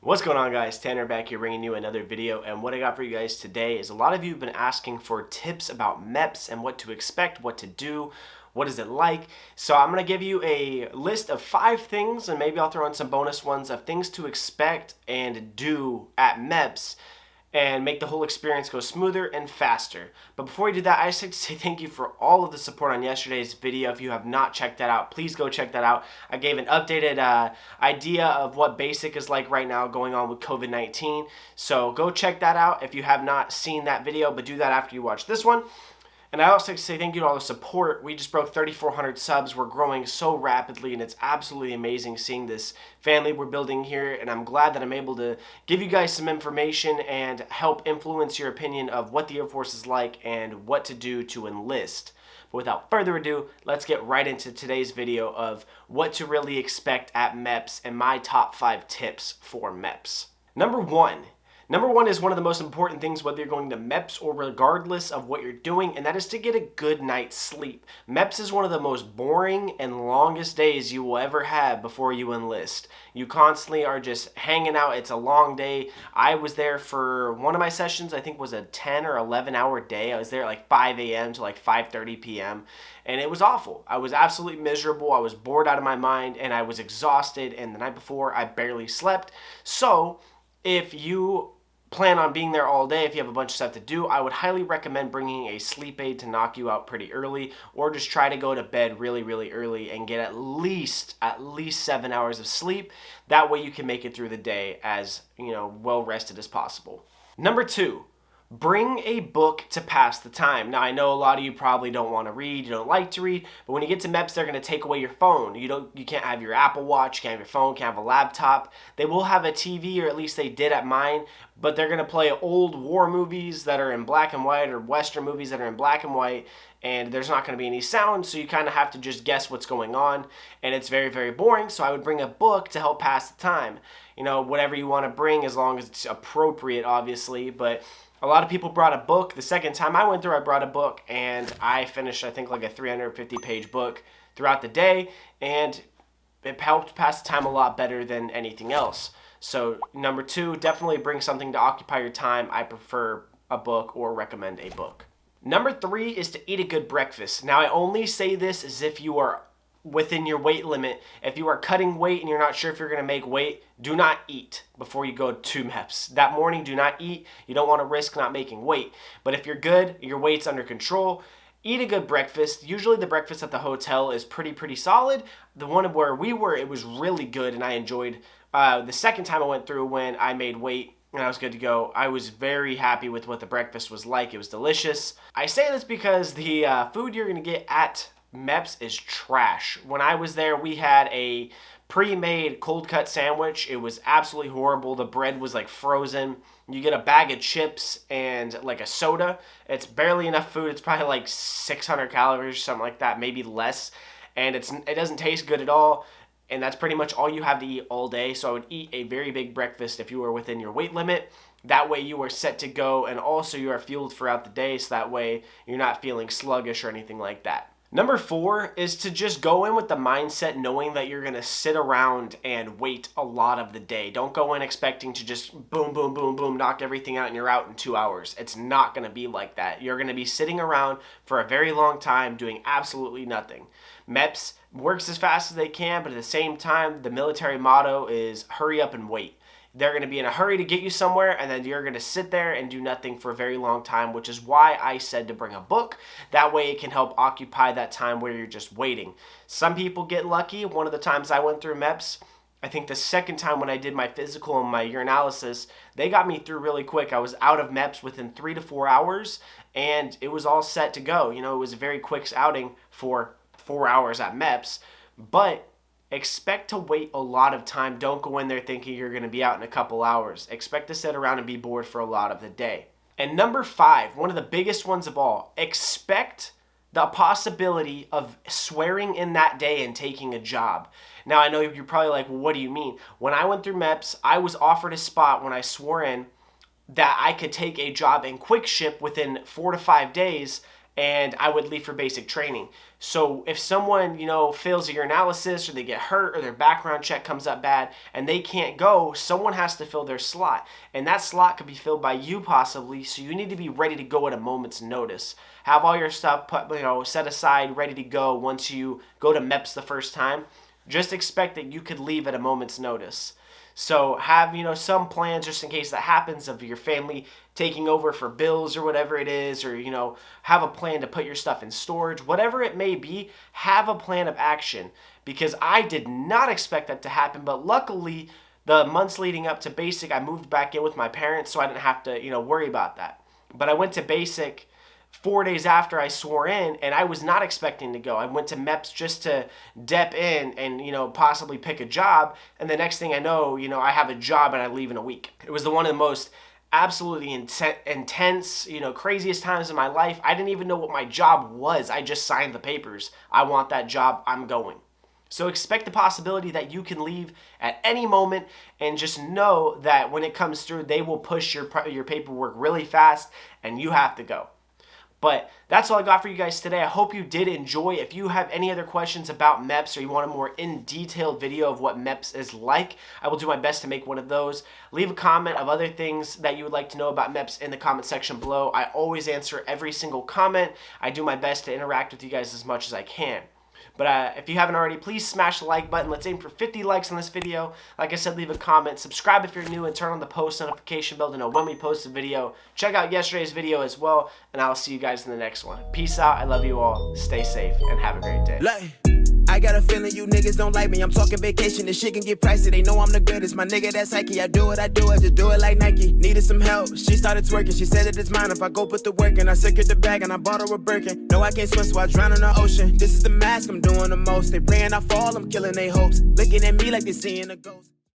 What's going on, guys? Tanner back here bringing you another video, and what I got for you guys today is a lot of you have been asking for tips about Meps and what to expect, what to do, what is it like. So I'm going to give you a list of 5 things, and maybe I'll throw in some bonus ones of things to expect and do at Meps and make the whole experience go smoother and faster. But before we do that, I just like to say thank you for all of the support on yesterday's video. If you have not checked that out, please go check that out. I gave an updated idea of what basic is like right now going on with COVID-19. So go check that out if you have not seen that video, but do that after you watch this one. And I also like to say thank you to all the support. We just broke 3,400 subs. We're growing so rapidly, and it's absolutely amazing seeing this family we're building here. And I'm glad that I'm able to give you guys some information and help influence your opinion of what the Air Force is like and what to do to enlist. But without further ado, let's get right into today's video of what to really expect at Meps and my top 5 tips for Meps. Number one is one of the most important things whether you're going to Meps or regardless of what you're doing, and that is to get a good night's sleep. Meps is one of the most boring and longest days you will ever have before you enlist. You constantly are just hanging out. It's a long day. I was there for one of my sessions, I think was a 10 or 11 hour day. I was there at like 5 a.m. to like 5:30 p.m. and it was awful. I was absolutely miserable. I was bored out of my mind and I was exhausted, and the night before I barely slept. So if you plan on being there all day, if you have a bunch of stuff to do, I would highly recommend bringing a sleep aid to knock you out pretty early, or just try to go to bed really early and get at least 7 hours of sleep. That way you can make it through the day as, well rested as possible. Number 2, bring a book to pass the time. Now, I know a lot of you probably don't want to read, you don't like to read, but when you get to Meps, they're going to take away your phone. You can't have your Apple Watch, you can't have your phone, can't have a laptop. They will have a TV, or at least they did at mine, but they're going to play old war movies that are in black and white, or Western movies that are in black and white, and there's not going to be any sound, so you kind of have to just guess what's going on, and it's very boring. So I would bring a book to help pass the time. Whatever you want to bring, as long as it's appropriate, obviously, but a lot of people brought a book. The second time I went through, I brought a book, and I finished, I think, like a 350-page book throughout the day, and it helped pass the time a lot better than anything else. So number 2, definitely bring something to occupy your time. I prefer a book or recommend a book. Number 3 is to eat a good breakfast. Now, I only say this as if you are within your weight limit. If you are cutting weight and you're not sure if you're going to make weight, do not eat before you go to Meps. That morning, do not eat. You don't want to risk not making weight. But if you're good, your weight's under control, eat a good breakfast. Usually the breakfast at the hotel is pretty solid. The one where we were, it was really good, and I enjoyed. The second time I went through, when I made weight and I was good to go, I was very happy with what the breakfast was like. It was delicious. I say this because the food you're going to get at Meps is trash. When I was there, we had a pre-made cold cut sandwich. It was absolutely horrible. The bread was like frozen. You get a bag of chips and like a soda. It's barely enough food. It's probably like 600 calories or something like that, maybe less. And it doesn't taste good at all. And that's pretty much all you have to eat all day. So I would eat a very big breakfast if you were within your weight limit. That way you are set to go, and also you are fueled throughout the day, so that way you're not feeling sluggish or anything like that. Number 4 is to just go in with the mindset knowing that you're going to sit around and wait a lot of the day. Don't go in expecting to just boom, knock everything out and you're out in 2 hours. It's not going to be like that. You're going to be sitting around for a very long time doing absolutely nothing. Meps works as fast as they can, but at the same time, the military motto is hurry up and wait. They're going to be in a hurry to get you somewhere, and then you're going to sit there and do nothing for a very long time, which is why I said to bring a book. That way it can help occupy that time where you're just waiting. Some people get lucky. One of the times I went through Meps, I think the second time when I did my physical and my urinalysis, they got me through really quick. I was out of Meps within 3 to 4 hours, and it was all set to go. It was a very quick outing for 4 hours at Meps, but expect to wait a lot of time. Don't go in there thinking you're going to be out in a couple hours. Expect to sit around and be bored for a lot of the day. And number 5, one of the biggest ones of all, expect the possibility of swearing in that day and taking a job. Now, I know you're probably like, well, what do you mean? When I went through Meps, I was offered a spot when I swore in that I could take a job in quick ship within 4 to 5 days, and I would leave for basic training. So if someone, fails a urinalysis or they get hurt or their background check comes up bad and they can't go, someone has to fill their slot. And that slot could be filled by you possibly, so you need to be ready to go at a moment's notice. Have all your stuff set aside, ready to go once you go to Meps the first time. Just expect that you could leave at a moment's notice. So have, some plans just in case that happens, of your family taking over for bills or whatever it is, or, have a plan to put your stuff in storage. Whatever it may be, have a plan of action, because I did not expect that to happen. But luckily, the months leading up to basic, I moved back in with my parents, so I didn't have to, worry about that. But I went to basic 4 days after I swore in, and I was not expecting to go. I went to Meps just to dep in and, possibly pick a job. And the next thing I know, I have a job and I leave in a week. It was one of the most absolutely intense, craziest times in my life. I didn't even know what my job was. I just signed the papers. I want that job. I'm going. So expect the possibility that you can leave at any moment, and just know that when it comes through, they will push your paperwork really fast and you have to go. But that's all I got for you guys today. I hope you did enjoy. If you have any other questions about Meps, or you want a more in-detailed video of what Meps is like, I will do my best to make one of those. Leave a comment of other things that you would like to know about Meps in the comment section below. I always answer every single comment. I do my best to interact with you guys as much as I can. But if you haven't already, please smash the like button. Let's aim for 50 likes on this video. Like I said, leave a comment. Subscribe if you're new, and turn on the post notification bell to know when we post a video. Check out yesterday's video as well, and I'll see you guys in the next one. Peace out. I love you all. Stay safe, and have a great day. I got a feeling you niggas don't like me. I'm talking vacation, this shit can get pricey. They know I'm the greatest, my nigga, that's Psyche. I do it, just do it like Nike. Needed some help, she started twerking. She said that it's mine if I go put the work in. I secured the bag and I bought her a Birkin. No, I can't swim, so I drown in the ocean. This is the mask, I'm doing the most. They praying I fall, I'm killing their hopes. Looking at me like they seeing a ghost.